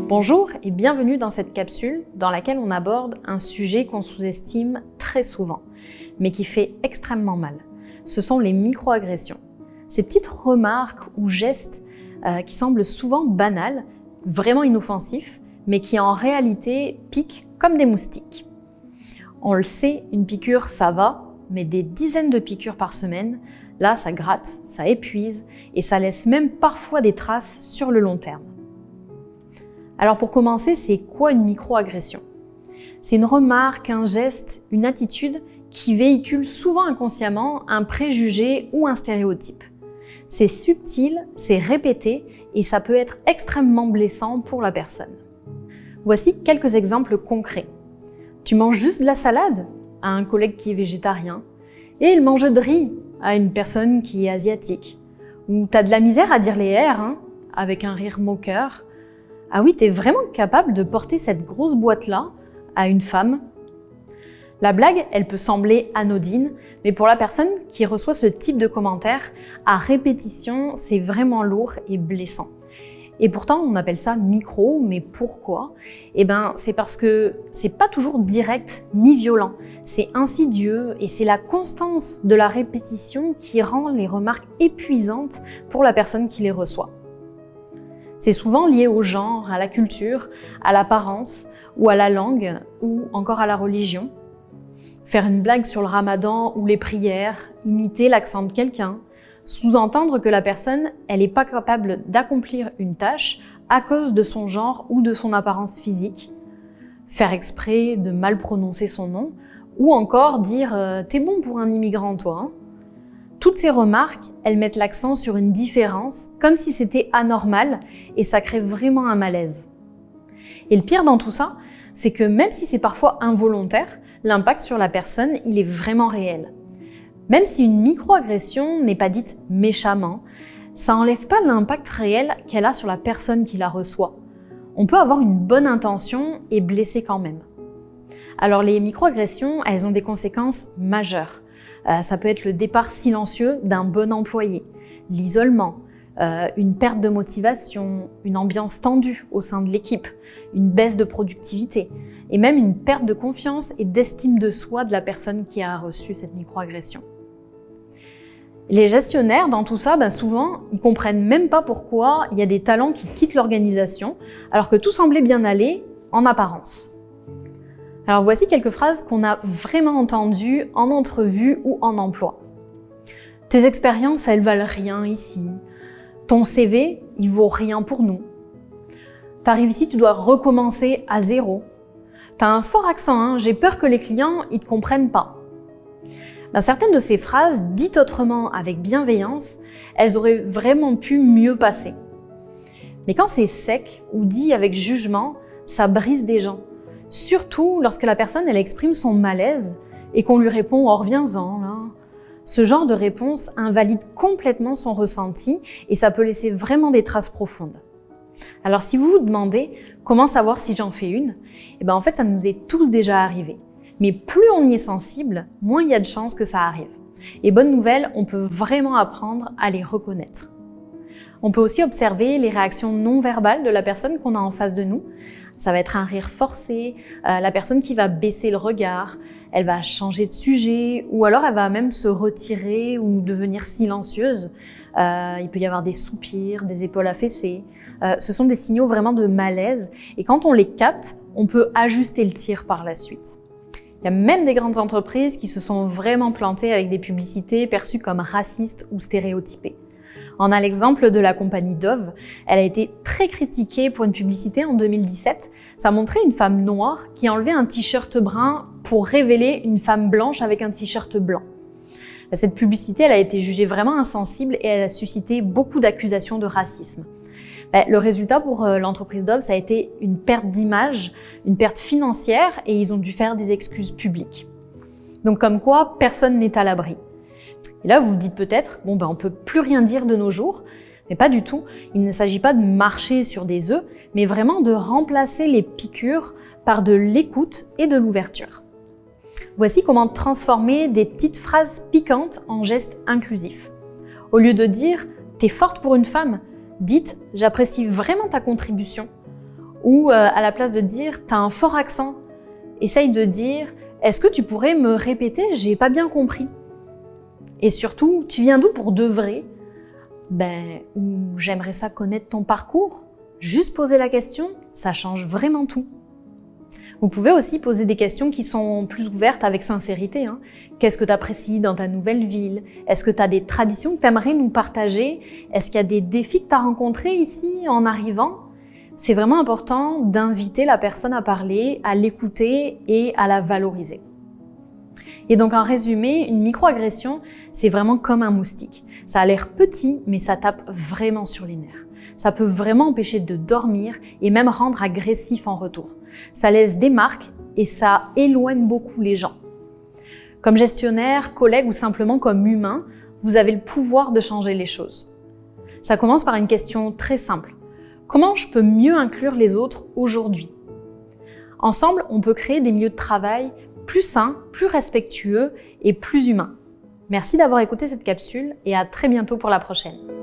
Bonjour et bienvenue dans cette capsule dans laquelle on aborde un sujet qu'on sous-estime très souvent, mais qui fait extrêmement mal. Ce sont les micro-agressions. Ces petites remarques ou gestes qui semblent souvent banals, vraiment inoffensifs, mais qui en réalité piquent comme des moustiques. On le sait, une piqûre ça va, mais des dizaines de piqûres par semaine, là ça gratte, ça épuise et ça laisse même parfois des traces sur le long terme. Alors pour commencer, c'est quoi une micro-agression? C'est une remarque, un geste, une attitude qui véhicule souvent inconsciemment un préjugé ou un stéréotype. C'est subtil, c'est répété et ça peut être extrêmement blessant pour la personne. Voici quelques exemples concrets. Tu manges juste de la salade à un collègue qui est végétarien et il mange de riz à une personne qui est asiatique. Ou t'as de la misère à dire les R avec un rire moqueur. Ah oui, t'es vraiment capable de porter cette grosse boîte-là à une femme? La blague, elle peut sembler anodine, mais pour la personne qui reçoit ce type de commentaire, à répétition, c'est vraiment lourd et blessant. Et pourtant, on appelle ça micro, mais pourquoi? C'est parce que c'est pas toujours direct ni violent. C'est insidieux et c'est la constance de la répétition qui rend les remarques épuisantes pour la personne qui les reçoit. C'est souvent lié au genre, à la culture, à l'apparence, ou à la langue, ou encore à la religion. Faire une blague sur le ramadan ou les prières, imiter l'accent de quelqu'un, sous-entendre que la personne, elle n'est pas capable d'accomplir une tâche à cause de son genre ou de son apparence physique. Faire exprès de mal prononcer son nom, ou encore dire « t'es bon pour un immigrant toi ». Toutes ces remarques, elles mettent l'accent sur une différence, comme si c'était anormal, et ça crée vraiment un malaise. Et le pire dans tout ça, c'est que même si c'est parfois involontaire, l'impact sur la personne, il est vraiment réel. Même si une micro-agression n'est pas dite méchamment, ça n'enlève pas l'impact réel qu'elle a sur la personne qui la reçoit. On peut avoir une bonne intention et blesser quand même. Alors les micro-agressions, elles ont des conséquences majeures. Ça peut être le départ silencieux d'un bon employé, l'isolement, une perte de motivation, une ambiance tendue au sein de l'équipe, une baisse de productivité et même une perte de confiance et d'estime de soi de la personne qui a reçu cette microagression. Les gestionnaires, dans tout ça, souvent, ils comprennent même pas pourquoi il y a des talents qui quittent l'organisation alors que tout semblait bien aller en apparence. Alors voici quelques phrases qu'on a vraiment entendues en entrevue ou en emploi. Tes expériences, elles valent rien ici. Ton CV, il vaut rien pour nous. T'arrives ici, tu dois recommencer à zéro. T'as un fort accent, j'ai peur que les clients, ils te comprennent pas. Certaines de ces phrases, dites autrement avec bienveillance, elles auraient vraiment pu mieux passer. Mais quand c'est sec ou dit avec jugement, ça brise des gens. Surtout lorsque la personne elle exprime son malaise et qu'on lui répond « oh reviens-en ». Ce genre de réponse invalide complètement son ressenti et ça peut laisser vraiment des traces profondes. Alors si vous vous demandez comment savoir si j'en fais une, en fait ça nous est tous déjà arrivé. Mais plus on y est sensible, moins il y a de chances que ça arrive. Et bonne nouvelle, on peut vraiment apprendre à les reconnaître. On peut aussi observer les réactions non verbales de la personne qu'on a en face de nous. Ça va être un rire forcé, la personne qui va baisser le regard, elle va changer de sujet ou alors elle va même se retirer ou devenir silencieuse. Il peut y avoir des soupirs, des épaules affaissées. Ce sont des signaux vraiment de malaise et quand on les capte, on peut ajuster le tir par la suite. Il y a même des grandes entreprises qui se sont vraiment plantées avec des publicités perçues comme racistes ou stéréotypées. On a l'exemple de la compagnie Dove. Elle a été très critiquée pour une publicité en 2017. Ça montrait une femme noire qui enlevait un t-shirt brun pour révéler une femme blanche avec un t-shirt blanc. Cette publicité, elle a été jugée vraiment insensible et elle a suscité beaucoup d'accusations de racisme. Le résultat pour l'entreprise Dove, ça a été une perte d'image, une perte financière et ils ont dû faire des excuses publiques. Donc comme quoi, personne n'est à l'abri. Et là, vous vous dites peut-être, on peut plus rien dire de nos jours, mais pas du tout. Il ne s'agit pas de marcher sur des œufs, mais vraiment de remplacer les piqûres par de l'écoute et de l'ouverture. Voici comment transformer des petites phrases piquantes en gestes inclusifs. Au lieu de dire « t'es forte pour une femme », dites « j'apprécie vraiment ta contribution » Ou à la place de dire « t'as un fort accent », essaye de dire « est-ce que tu pourrais me répéter, j'ai pas bien compris ». Et surtout, tu viens d'où pour de vrai? Ou j'aimerais ça connaître ton parcours. Juste poser la question, ça change vraiment tout. Vous pouvez aussi poser des questions qui sont plus ouvertes avec sincérité. Qu'est-ce que tu apprécies dans ta nouvelle ville? Est-ce que tu as des traditions que tu aimerais nous partager? Est-ce qu'il y a des défis que tu as rencontrés ici en arrivant? C'est vraiment important d'inviter la personne à parler, à l'écouter et à la valoriser. Et donc en résumé, une microagression, c'est vraiment comme un moustique. Ça a l'air petit, mais ça tape vraiment sur les nerfs. Ça peut vraiment empêcher de dormir et même rendre agressif en retour. Ça laisse des marques et ça éloigne beaucoup les gens. Comme gestionnaire, collègue ou simplement comme humain, vous avez le pouvoir de changer les choses. Ça commence par une question très simple. Comment je peux mieux inclure les autres aujourd'hui? Ensemble, on peut créer des milieux de travail plus sains, plus respectueux et plus humains. Merci d'avoir écouté cette capsule et à très bientôt pour la prochaine.